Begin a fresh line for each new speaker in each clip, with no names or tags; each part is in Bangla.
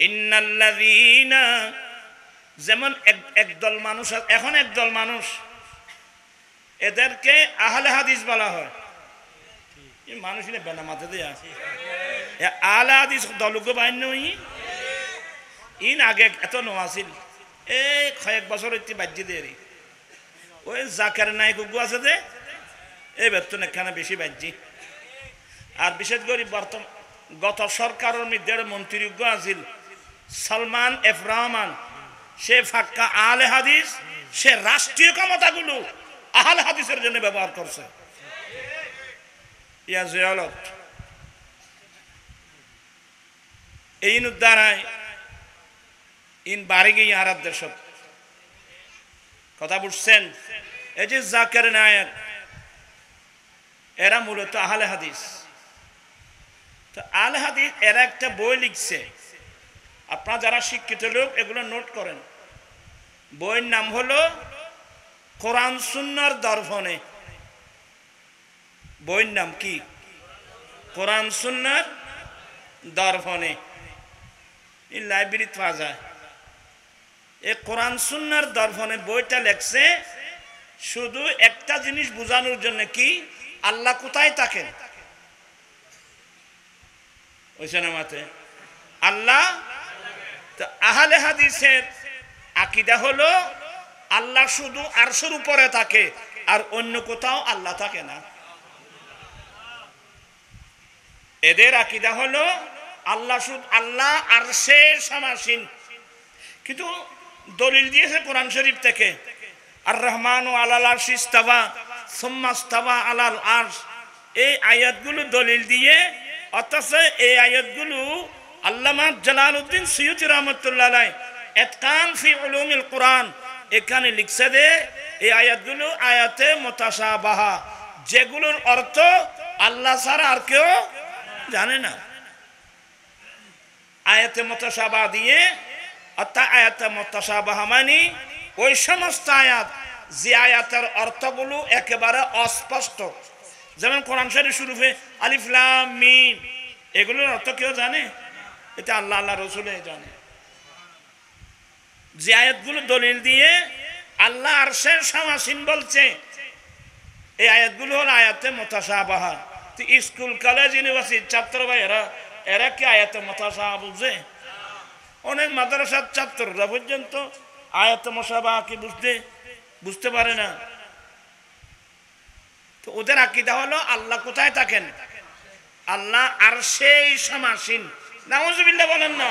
ইন্নাল্লাযীনা, যেমন একদল মানুষ, এখন একদল মানুষ, এদেরকে আহলে হাদিস বলা হয়। মানুষ বেনা মাথা দেয়া আহলে হাদিস দলকে বাইন ইন আগে এত নোয়াছিল, এই কয়েক বছর একটি বাজ্যে দেরি ওই জাকের নায়ক আছে যে এই বেতন এখানে বেশি বাজ্যি। আর বিশেষ করে গত সরকারের মধ্যে মন্ত্রী আছিল সালমান এফ রহমান, সে ফাক্কা আহলে হাদিস, সে রাষ্ট্রীয় ক্ষমতাগুলো আহলে হাদিসের জন্য ব্যবহার করছে। ইয়া জিয়ালত এই দ্বারায় ইন বাড়ি গিয়ে আর দেশ কথা বুঝছেন। এই যে জাকের নায়ক, এরা মূলত আহলে হাদিস। তো আহলে হাদিস এরা একটা বই লিখছে, আপনারা যারা শিক্ষিত লোক এগুলো নোট করেন। বইয়ের নাম হলো কোরআন সুন্নাহর দর্পণে। বইয়ের নাম কি? কোরআন সুন্নাহর দর্পণে। এই লাইব্রেরিতে পাওয়া যায়। এই কোরআন সুন্নাহর দর্পণে বইটা লেখছে শুধু একটা জিনিস বোঝানোর জন্য, কি আল্লাহ কোথায় থাকেন। মাতে আল্লাহ। তো আহলে হাদিসের আকীদা হলো আল্লাহ শুধু আরশের উপরে থাকে, আর অন্য কোথাও আল্লাহ থাকে না। এদের আকীদা হলো আল্লাহ শুধু আল্লাহ আরশের সমাসীন। কিন্তু দলিল দিয়েছে কোরআন শরীফ থেকে, আর রহমানু আলাল আরশি ইস্তাওয়া সুম্মা ইস্তাওয়া আলাল আরশ, এই আয়াতগুলো দলিল দিয়ে, অথচ এই আয়াতগুলো আল্লামা জালালউদ্দিন সুয়ুতী রাহমাতুল্লাহ আলাইহি ইতকান ফি উলুমিল কোরআন এখানে লিখছে যে এই আয়াতগুলো আয়াতে মুতাশাবাহা, যেগুলোর অর্থ আল্লাহ ছাড়া আর কেউ জানে না। আয়াতে মুতাশাবাহ দিয়ে, অর্থাৎ আয়াতে মুতাশাবাহা মানে ওই সমস্ত আয়াত যে আয়াতের অর্থগুলো একেবারে অস্পষ্ট। যেমন কোরআন শরীফ শুরুতে আলিফ লাম মিম, এগুলোর অর্থ কেউ জানে? এটা আল্লাহ আল্লাহ রাসূলই জানে। যে আয়াতগুলো দলিল দিয়ে আল্লাহ আরশের সমাসীন বলছে, এই আয়াতগুলো হলো আয়াতে মুতাশাবাহা। তো স্কুল কলেজ ইউনিভার্সিটির ছাত্র ভাইয়েরা এরা কি আয়াতে মুতাশাবাহা বুঝে? অনেক মাদ্রাসার ছাত্ররা পর্যন্ত আয়াতে মুতাশাবাহা কি বুঝতে পারে না। তো ওদের আকীদা হলো আল্লাহ কোথায় থাকেন? আল্লাহ আরশেই সমাসীন। নাউজুবিল্লাহ বলেন না।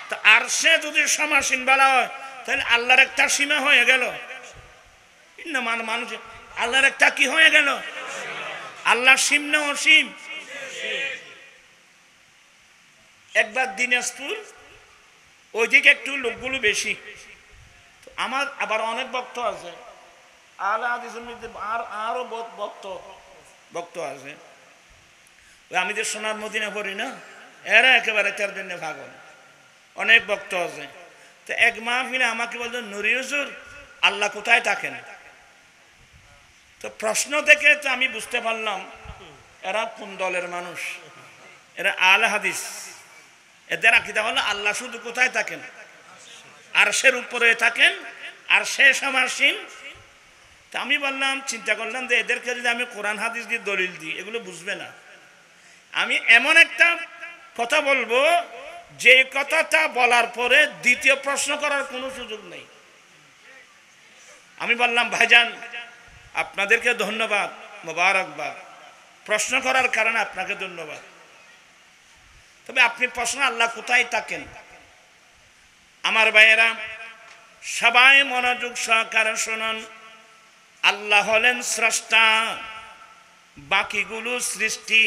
তো আরশে যদি সমাসীন বলা হয়, তাহলে আল্লাহর একটা সীমা হয়ে গেল। মানুষ আল্লাহর একটা কি হয়ে গেল? আল্লাহ সীম না অসীম? একবার দিনাজপুর ওইদিকে একটু লোকগুলো বেশি। আমার আবার অনেক ভক্ত আছে, আহলে হাদিসের মধ্যে আরো ভক্ত আছে। আমি যে সোনার মদিনা পড়ি না, এরা একেবারে তার জন্য পাগল। অনেক ভক্ত আছে। তো এক মাহফিলে আমাকে বলতো, নুরি হুজুর আল্লাহ কোথায় থাকেন? তো প্রশ্ন দেখে তো আমি বুঝতে পারলাম এরা কোন দলের মানুষ। এরা আহলে হাদিস। এদের আকীদা হলো আল্লাহ শুধু কোথায় থাকেন? আরশের উপরে থাকেন, আর সে সমাসীন। তা আমি বললাম, চিন্তা করলাম যে এদেরকে যদি আমি কোরআন হাদিস দিয়ে দলিল দিই, এগুলো বুঝবে না। আমি এমন একটা কথা বলবো যে কথাটা বলার পরে দ্বিতীয় প্রশ্ন করার কোনো সুযোগ নেই। আমি বললাম, ভাইজান আপনাদেরকে ধন্যবাদ, মোবারকবাদ, প্রশ্ন করার কারণে আপনাকে ধন্যবাদ। তবে আপনি প্রশ্ন আল্লাহ কোথায় থাকেন? আমার ভাইয়েরা সবাই মনোযোগ সহকারে শুনুন। আল্লাহ হলেন স্রষ্টা, বাকিগুলো সৃষ্টি।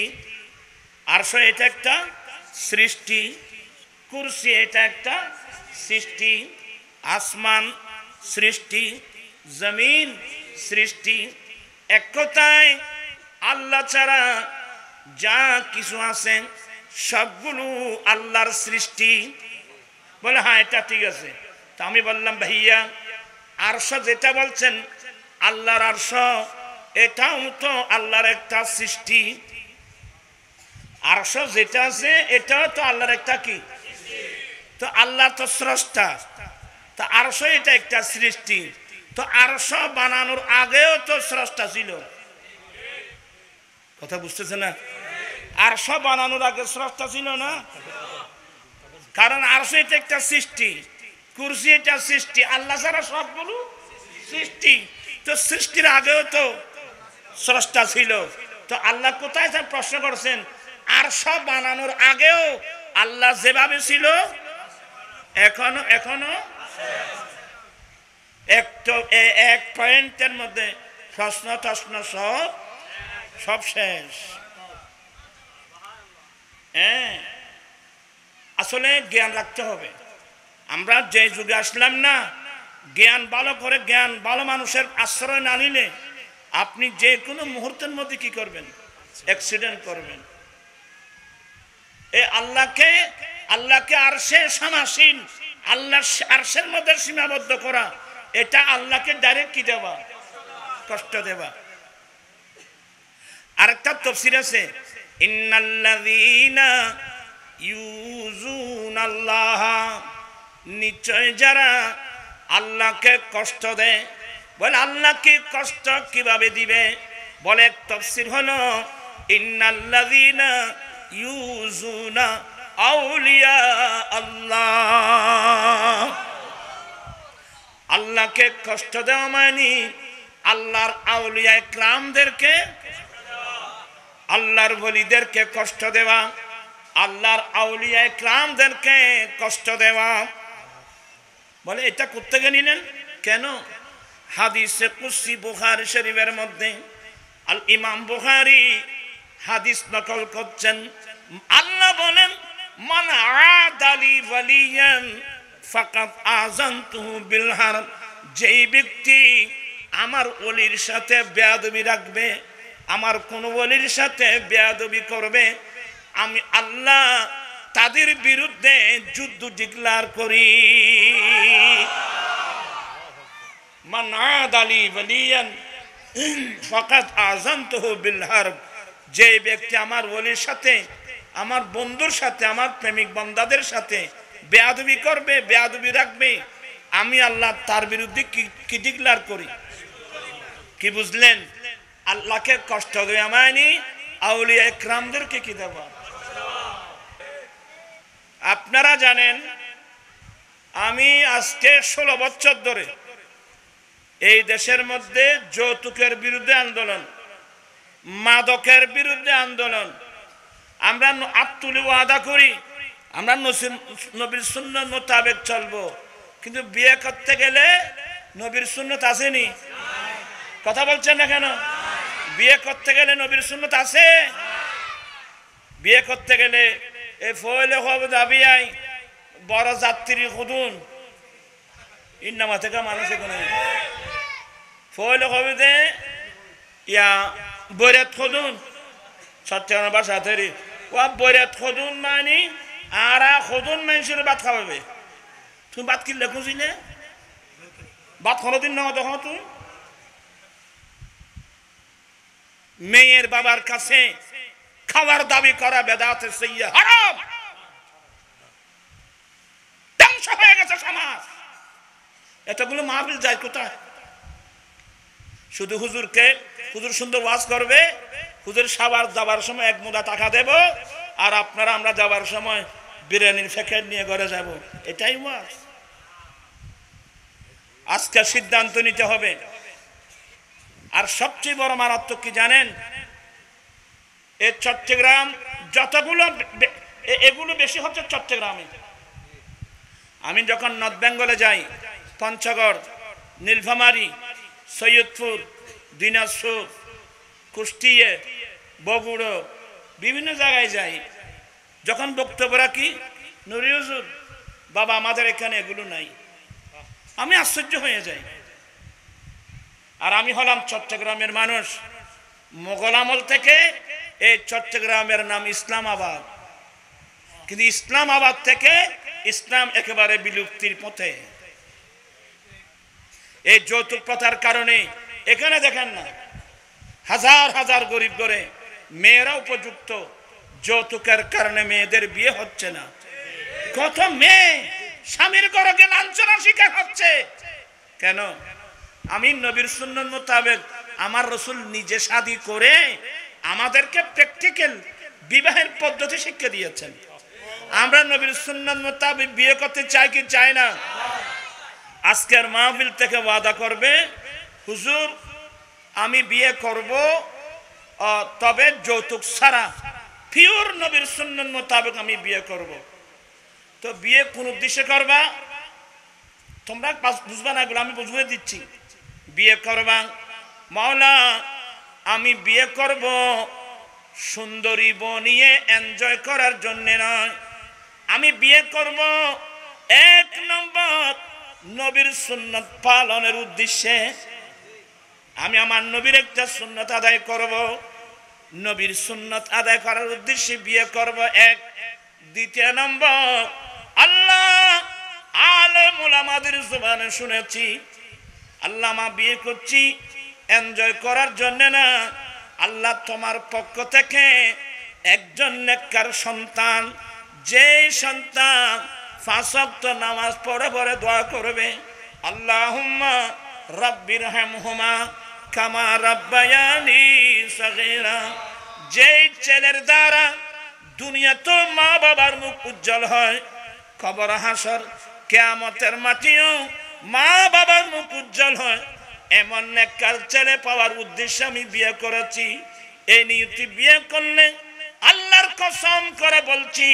আরশ এটা একটা সৃষ্টি, কুরসি এটা একটা সৃষ্টি, আসমান সৃষ্টি, জমিন সৃষ্টি। এক কথায় আল্লাহ ছাড়া যা কিছু আছে সবগুলো আল্লাহর সৃষ্টি। বলে হ্যাঁ এটা ঠিক আছে। তা আমি বললাম, ভাইয়া আরশ যেটা বলছেন আল্লাহর আরশ, এটাও তো আল্লাহর একটা সৃষ্টি। আরশ যেটা আছে এটাও তো আল্লাহর একটা কি? তো আল্লাহ তো স্রষ্টা, তো আরশ এটা একটা সৃষ্টি, তো আরশ বানানোর আগেও তো স্রষ্টা ছিল। কথা বুঝতেছে না? আরশ বানানোর আগে স্রষ্টা ছিল না, কারণ আরশ এটা একটা সৃষ্টি, কুরসি এটা সৃষ্টি, আল্লাহ ছাড়া সবগুলো সৃষ্টি। তো সৃষ্টির আগেও তো স্রষ্টা ছিল। তো আল্লাহ কোথায় প্রশ্ন করছেন? আরশ বানানোর আগেও আল্লাহ যেভাবে ছিল এখনো এক পয়েন্টের মধ্যে প্রশ্ন টশ্ন সব শেষ। হ্যাঁ, আসলে জ্ঞান রাখতে হবে। আমরা যে যুগে আসলাম না, জ্ঞান ভালো করে, জ্ঞান ভালো মানুষের আশ্রয় না নিলে আপনি যে কোনো মুহূর্তের মধ্যে কি করবেন? অ্যাক্সিডেন্ট করবেন। এই আল্লাহকে আরশে সমাসীন, আল্লাহর আরশের মধ্যে সীমাবদ্ধ করা, এটা আল্লাহকে ডাইরেক্ট কি দেওয়া? কষ্ট দেওয়া। আরেকটা তাফসীর আছে, ইন্নাল্লাযীনা ইউযুনাল্লাহ, নিশ্চয় যারা আল্লাহকে কষ্ট দেয়। বলে আল্লাহকে কষ্ট কিভাবে দিবে? বলে এক তাফসীর হলো ইন্নাল্লাযীনা ইউযুনা আউলিয়া আল্লাহ। আল্লাহকে কষ্ট দেওয়া মানে আল্লাহর আউলিয়া ইকরামদেরকে, আল্লাহর ওলিদেরকে কষ্ট দেওয়া, আল্লাহর আউলিয়া ইকরামদেরকে কষ্ট দেওয়া। বলে এটা কোত্থেকে নিলেন? কেন? হাদিসে কুদসি বুখারী শরীফের মধ্যে আল ইমাম বুখারী হাদিস নকল করছেন। আল্লাহ বলেন, মান আদালি ওয়ালিয়ান ফাকাদ আযানতুহু বিল হারব, যেই ব্যক্তি আমার ওলির সাথে বেয়াদবি রাখবে, আমার কোন ওলির সাথে বেয়াদবি করবে, আমি আল্লাহ তাদের বিরুদ্ধে যুদ্ধ ডিক্লার করি। মান আদালি ওয়ালিয়ান ফাকাদ আযানতুহু বিল হারব, যে ব্যক্তি আমার ওলির সাথে, আমার বন্ধুর সাথে, আমার প্রেমিক বান্দাদের সাথে বেয়াদবি করবে, বেয়াদবি রাখবে, আমি আল্লাহ তার বিরুদ্ধে কি ডিক্লার করি। কি বুঝলেন? আল্লাহকে কষ্ট দেওয়া মানে আউলিয়া ইকরামদেরকে কি দেওয়া। আপনারা জানেন, আমি আজকে 16 বছর ধরে এই দেশের মধ্যে যৌতুকের বিরুদ্ধে আন্দোলন, মাদকের বিরুদ্ধে আন্দোলন, আমরা আত্মুলি ওয়াদা করি আমরা নবীর সুন্নাত মোতাবেক চলবো, কিন্তু বিয়ে করতে গেলে নবীর সুন্নাত আসেনি। কথা বলছেন না কেন? বিয়ে করতে গেলে নবীর সুন্নাত আছে? বিয়ে করতে গেলে এই ফয়লে হবে দাবি আই বড় যাত্রী খুদুন ইন্নামা থেকে মানুষ এখানে ফয়লে হবে দে ইয়া বৈরাত খুদুন সত্যি বাসা ধরি ও বৈরাত খুদুন মানে আর খুদুন মানুষের ভাত খাওয়াবে। তুমি ভাত কিনলে খুঁজি না? ভাত কোনোদিন না দেখো তুই মেয়ের বাবার কাছে খাবার দাবি করা বেদাতে সাইয়্যা হারাম। ধ্বংস হয়ে গেছে সমাজ। এতগুলো মাহফিল যায় কোথায়? শুধু হুজুরকে, হুজুর সুন্দর ওয়াজ করবে, হুজুর সাবার যাবার সময় এক মুদা টাকা দেব, আর আপনারা আমরা যাবার সময় বিরিয়ানির প্যাকেট নিয়ে ঘরে যাব, এটাই ওয়াজ। আজকে সিদ্ধান্ত নিতে হবে। আর সবচেয়ে বড় মারাত্মক কি জানেন? এই চট্টগ্রাম যতগুলো, এগুলো বেশি হচ্ছে চট্টগ্রামে। আমি যখন নর্থ বেঙ্গলে যাই, পঞ্চগড়, নীলফামারী, সৈয়দপুর, দিনাজপুর, কুষ্টিয়া, বগুড়া, বিভিন্ন জায়গায় যাই, যখন বক্তব্য রাখি, নুরি হুজুর বাবা আমাদের এখানে এগুলো নাই, আমি আশ্চর্য হয়ে যাই। আর আমি হলাম চট্টগ্রামের মানুষ। মোগল আমল থেকে এই চট্টগ্রামের নাম ইসলামাবাদ, কিন্তু ইসলামাবাদ থেকে ইসলাম একেবারে বিলুপ্তির পথে। এই যৌতুক প্রথার কারণে এখানে দেখেন না, হাজার হাজার গরিব করে মেয়েরা উপযুক্ত, যৌতুকের কারণে মেয়েদের বিয়ে হচ্ছে না। কত মেয়ে স্বামীর ঘরকে লাঞ্ছনার শিকার হচ্ছে কেন? আমি নবীর সুন্নাত মোতাবেক আমার রাসূল নিজে শাদী করে আমাদেরকে প্র্যাকটিক্যাল বিবাহের পদ্ধতি শিক্ষা দিয়েছেন। আমরা নবীর সুন্নাত মোতাবেক বিয়ে করতে চাই কি চাই না? আজকের মাহফিল থেকে ওয়াদা করবে, হুজুর আমি বিয়ে করব, তবে যৌতুক ছাড়া, পিওর নবীর সুন্নাত মোতাবেক আমি বিয়ে করব। তো বিয়ে কোন উদ্দেশ্যে করবা? তোমরা বুঝবা না, এগুলো আমি বুঝিয়ে দিচ্ছি। বিয়ে করবা, মাওলা আমি বিয়ে করব সুন্দরী বউ নিয়ে এনজয় করার জন্য নয়, আমি বিয়ে করব এক নম্বর নবীর সুন্নাত পালনের উদ্দেশ্যে। আমি আমার নবীর একটা সুন্নাত আদায় করব, নবীর সুন্নাত আদায় করার উদ্দেশ্যে বিয়ে করব এক। দ্বিতীয় নম্বর, আল্লাহ আলেম উলামাদের জবানে শুনেছি, আল্লাহ মা বিয়ে করছি এনজয় করার জন্য না, আল্লাহ তোমার পক্ষ থেকে একজন নেককার সন্তান, যে সন্তান 5 ওয়াক্ত নামাজ পড়ে পড়ে দোয়া করবে, আল্লাহুম্মা রাব্বিরহামহুমা কামা রাব্বায়ানি সগীরা, যেই ছেলের দ্বারা দুনিয়া তো মা বাবার মুখ উজ্জ্বল হয়, কবর হাসর কিয়ামতের মাটিও মা বাবার মুখ উজ্জ্বল হয়, এমন নেককার ছেলে পাওয়ার উদ্দেশ্যে আমি বিয়ে করেছি। এই নিয়তি বিয়ে করলে আল্লাহর কসম করে বলছি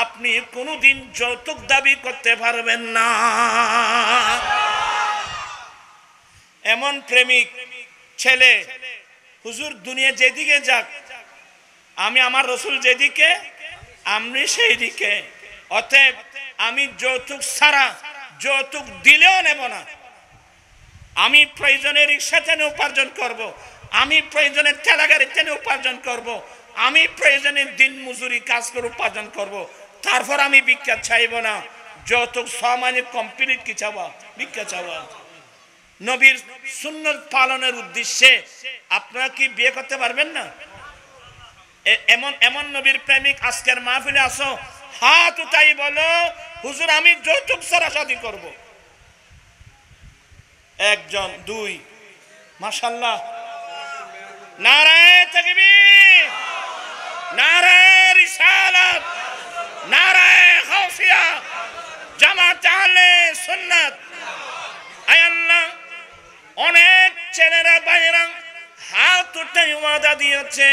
আপনি কোনোদিন যৌতুক দাবি করতে পারবেন না। এমন প্রেমিক ছেলে, হুজুর দুনিয়া যেদিকে যাক, আমি আমার রাসূল যেদিকে আমি সেই দিকে, অতএব আমি যৌতুক ছাড়া, যৌতুক দিলেও নেব না। আমি প্রয়োজনে রিক্সা টেনে উপার্জন করব, আমি প্রয়োজনে ঠেলাগাড়ি টেনে উপার্জন করব, আমি প্রয়োজনে দিন মজুরি কাজ করে উপার্জন করব, তারপর আমি ভিক্ষা চাইব না। যৌতুক সমানে কমপ্লিট কি চাওয়া? ভিক্ষা চাওয়া। নবীর সুন্নাত পালনের উদ্দেশ্যে আপনারা কি বিয়ে করতে পারবেন না? এমন এমন নবীর প্রেমিক আজকের মাহফিলে আসো, হাত উঠাই বলো, হুজুর আমি যৌতুক ছাড়া শাদী করব। একজন, দুই, মাশাআল্লাহ, নারায়ে তাকবীর, নারায়ে রিসালাত, নারায়ে গাউসিয়া, জামাত আহলে সুন্নাত। আয় আল্লাহ, অনেক ছেলেরা বাইরা হাত উঠাই ওয়াদা দিয়েছে,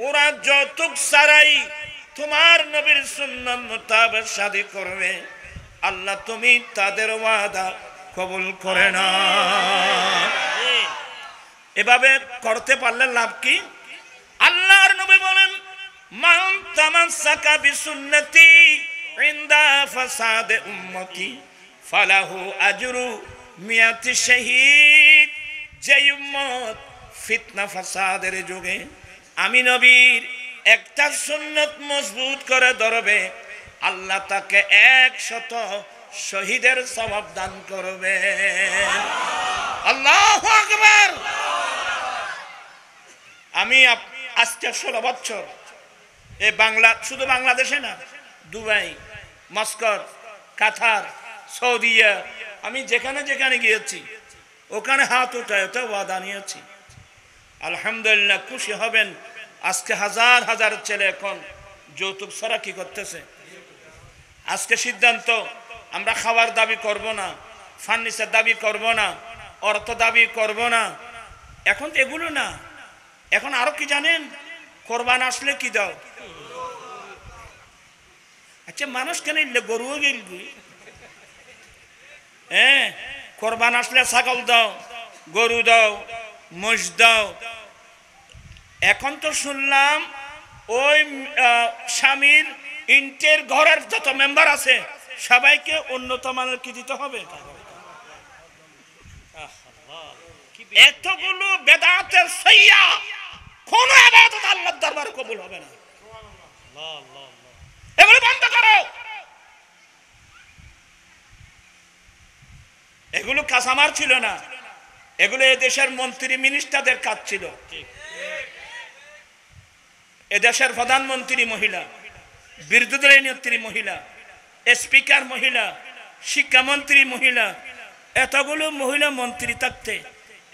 ওরা যৌতুক ছাড়াই তোমার নবীর সুন্নাত মোতাবেক শাদী করবে। আল্লাহ তুমি তাদের ওয়াদা কবুল করে না। এভাবে করতে পারলে লাভ কি? আল্লাহর নবী বলেন, মান তামাসসাকা বিসুন্নতি ইনদা ফাসাদে উম্মতি ফালাহু আজরু মিয়াতি শাহীদ। যে উম্মত ফিতনা ফাসাদের যুগে আমি নবীর একটা সুন্নাত মজবুত করে ধরবে, আল্লাহ তাকে 100 শহীদের সওয়াব দান করবে। আল্লাহু আকবার। আমি আজকে 16 বছর এই বাংলা, শুধু বাংলাদেশে না, দুবাই, মস্কট, কাতার, সৌদিয়া, আমি যেখানে যেখানে গিয়েছি ওখানে হাত উঠায় ওটা ওয়াদা নিয়েছি। আলহামদুলিল্লাহ, খুশি হবেন, আজকে হাজার হাজার ছেলে এখন যৌতুক ছাড়া কি করতেছে। আজকে সিদ্ধান্ত, আমরা খাবার দাবি করব না, ফার্নিচার দাবি করব না, অর্থ দাবি করব না। এখন তো এগুলো না, এখন আরো কি জানেন? কোরবান আসলে কি দাও? আচ্ছা, মানুষ কেন গরুও গেলবি? হ্যাঁ, কোরবান আসলে ছাগল দাও, গরু দাও, মোষ দাও। এখন তো শুনলাম ওই স্বামীর ইন্টের ঘরের যত মেম্বার আছে সবাইকে উন্নত মানের কি দিতে হবে। এতগুলো বেদাতের সইয়া কোন ইবাদত আল্লাহর দরবারে কবুল হবে না। এগুলো বন্ধ করো। এগুলো কাসামার ছিল না, এগুলো এদেশের মন্ত্রী মিনিস্টারদের কাজ ছিল। এদেশের প্রধানমন্ত্রী মহিলা, বিরোধী দলের নেত্রী মহিলা, স্পিকার মহিলা, শিক্ষামন্ত্রী মহিলা, এতগুলো মহিলা মন্ত্রী থাকতে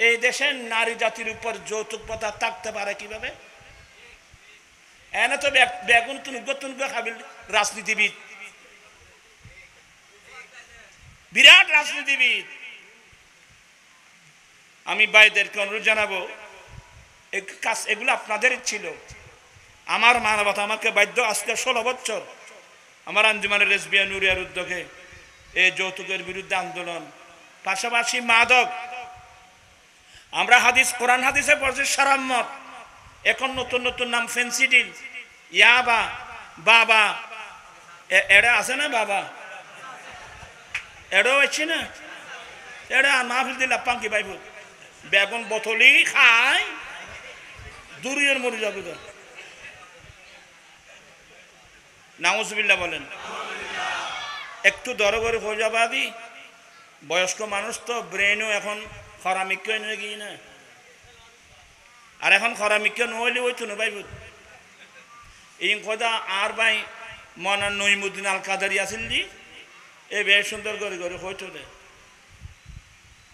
এই দেশের নারী জাতির উপর যৌতুক প্রথা থাকতে পারে কিভাবে? এনে তো বেগুন তুনগ খাবিল রাজনীতিবিদ, বিরাট রাজনীতিবিদ। আমি ভাইদেরকে অনুরোধ জানাবো, এগুলো আপনাদের ছিল। আমার মানবতা আমাকে বাধ্য, আজকে 16 বছর আমার আঞ্জুমানের রেজবিয়া নুরিয়ার উদ্যোগে এই যৌতুকের বিরুদ্ধে আন্দোলন, পাশাপাশি মাদক। আমরা কোরআন হাদিসে পড়ছি সারাম্মত, এখন নতুন নতুন নাম ফেন্সিডিল, ইয়াবা, বাবা, এরা আছে না, বাবা এটাও আছে না, এটা মাহফিল দিল পাঙ্কি পাইব বেগুন বোতলই খায়, দুরিয়ের মরে যাবে তো। নাউজুবিল্লাহ বলেন। একটু দরে করে হয়ে যাবা দি, বয়স্ক মানুষ তো ব্রেনও এখন খরামিক্য নিয়ে গিয়ে না, আর এখন খরামিক্য নহলে ওই তো ভাইব এই কথা। আর ভাই মনার নইমুদ্দিন আল কাদারি আসিল দি, এ বেশ সুন্দর করে করে হইতো দে।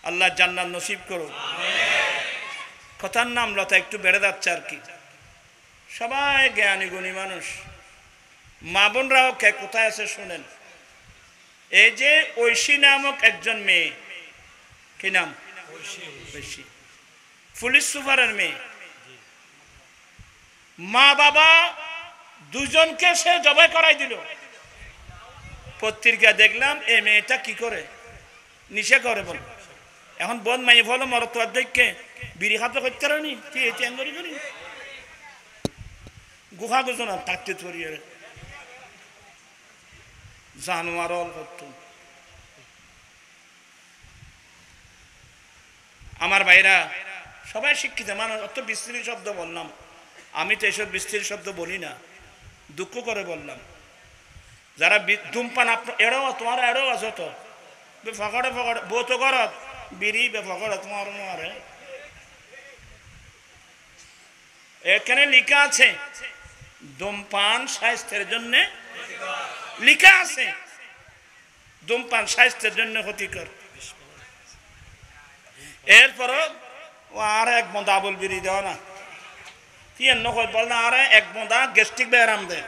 আল্লাহ জান্নাত নসিব করো। কথার নাম লতা একটু বেড়ে যাচ্ছে আর কি। সবাই জ্ঞানী গুণী মানুষ, মা বোনরাও কে কোথায় আছে শুনেন। এই যে ঐশী নামক একজন মেয়ে, কি নাম? ঐশী, পুলিশ সুপারের মেয়ে। মা বাবা দুজনকে সে জবাই করাই দিল। পত্রিকা দেখলাম এই মেয়েটা কি করে, নিশে করে বল। এখন বন মাই ফলো মরত অধ্যক্ষে বিড়ি খাতে করতে রানি করি করি গুহা গুছো না থাকতে ধরিয়ে জানোয়ার করত। আমার ভাইরা সবাই শিক্ষিত মানুষ, অত বিস্তৃত শব্দ বললাম। আমি তো এসব বিস্তৃত শব্দ বলি না, দুঃখ করে বললাম। যারা ধূমপান এড়ো, তোমার এড়ো আছো তো ফকড়ে ফকড়ে বউ তো করত বিড়ি বেফকড়ে তোমার মারে। এখানে লিখা আছে ধূমপান স্বাস্থ্যের জন্য, লিখা আছে ধূমপান স্বাস্থ্যের জন্য ক্ষতিকর। এরপরও ও আর এক বোঁদা বল বিড়ি দেওয়া না, কি এন্ন বল না, আর এক বোঁদা গ্যাস্ট্রিক ব্যায়াম দেয়।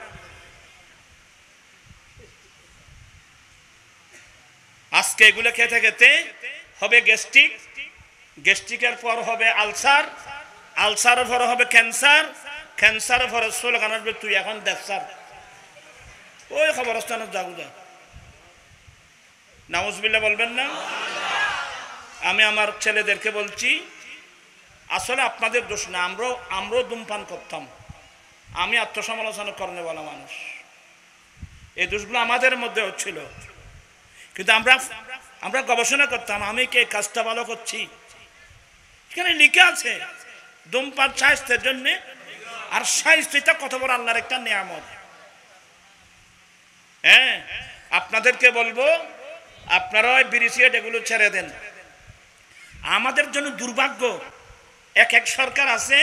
আজকে এগুলো খেতে খেতে হবে গ্যাস্ট্রিক, গ্যাস্ট্রিকের পর হবে আলসার, আলসারের পর হবে ক্যান্সার, ক্যান্সারের পরে স্লোগান আসবে তুই এখন দেখছার। ওই খবরস্থানের যাগুদা নাউজুবিল্লাহ বলবেন না। আমি আমার ছেলেদেরকে বলছি, আসলে আপনাদের দোষ না, আমরাও ধূমপান করতাম। আমি আত্মসমালোচনা করনে বলা মানুষ, এই দোষগুলো আমাদের মধ্যে হচ্ছিল, কিন্তু আমরা গবেষণা করতাম আমি কে কাজটা ভালো করছি। এখানে লিখে আছে ধূমপান স্বাস্থ্যের জন্য, আর স্বাস্থ্যটা কত বড় আল্লাহর একটা নিয়ামত। হ্যাঁ, আপনাদেরকে বলবো আপনারা বিড়ি সিগারেট এগুলো ছেড়ে দেন। আমাদের জন্য দুর্ভাগ্য, এক এক সরকার আছে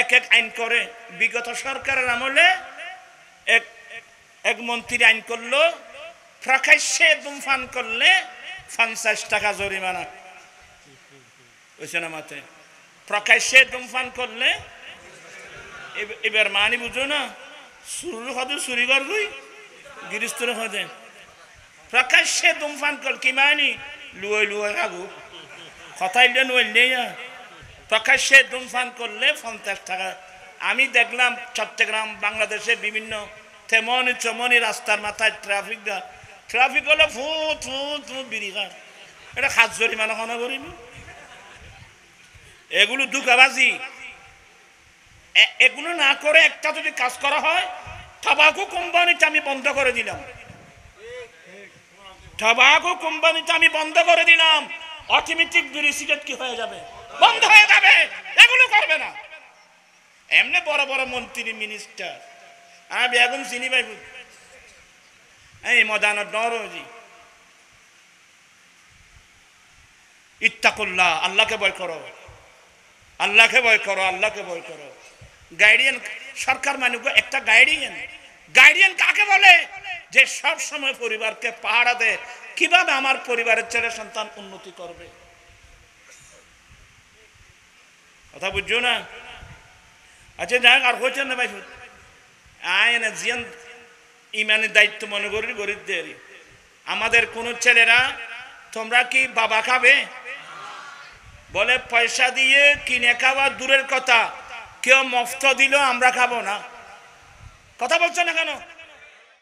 এক এক আইন করে। বিগত সরকারের আমলে এক মন্ত্রী আইন করলো, প্রকাশ্যে ধূমপান করলে 50 টাকা জরিমানা হয়েছে না মাতে। প্রকাশ্যে ধূমপান করলে এবার মানি বুঝো না, চুরি হদে চুরি করবই গিরিস্তরে হদে। প্রকাশ্যে ধূমপান কর কি মানি লুয়ে লুয়ে আগু কথাই নইলেই। প্রকাশ্যে ধূমপান করলে 50 টাকা। আমি দেখলাম চট্টগ্রাম, বাংলাদেশে বিভিন্ন তেমনি চমনি রাস্তার মাথায় ট্রাফিক হলে ফুট ফুট ফুট বিড়ি খায়। এটা 7 জরিমানা কেন করিনি? এগুলো দুঃখাবাজি। এগুলো না করে একটা যদি কাজ করা হয়, টাবাকু কোম্পানিটা আমি বন্ধ করে দিলাম, টাবাকু কোম্পানিটা আমি বন্ধ করে দিলাম, অটোমেটিক বিড়ি সিগারেট কি হয়ে যাবে, বন্ধ হয়ে যাবে। এগুলো করবে না। এমনি বড় বড় মন্ত্রী মিনিস্টার আমি বেগুন চিনি পাইব এই মদানত নরজি ইত্তাকুল্লাহ, আল্লাহকে ভয় করো, আল্লাহকে ভয় করো, আল্লাহকে ভয় করো। গাইডিয়ান সরকার মানে একটা গাইডিয়ান, গাইডিয়ান কাকে বলে? যে সব সময় পরিবারকে পাহারা দেয় কিভাবে আমার পরিবারের ছেলে সন্তান উন্নতি করবে। কথা বুঝছো না? আচ্ছা যাক, আর হচ্ছে না ভাই আয় না জিয়ান ইমানের দায়িত্ব মনে করি গরিবদের। আমাদের কোন ছেলেরা তোমরা কি বাবা খাবে বলে পয়সা দিয়ে কিনে খাওয়া দূরের কথা, কেউ মফত দিল আমরা খাবো না। কথা বলছো না কেন?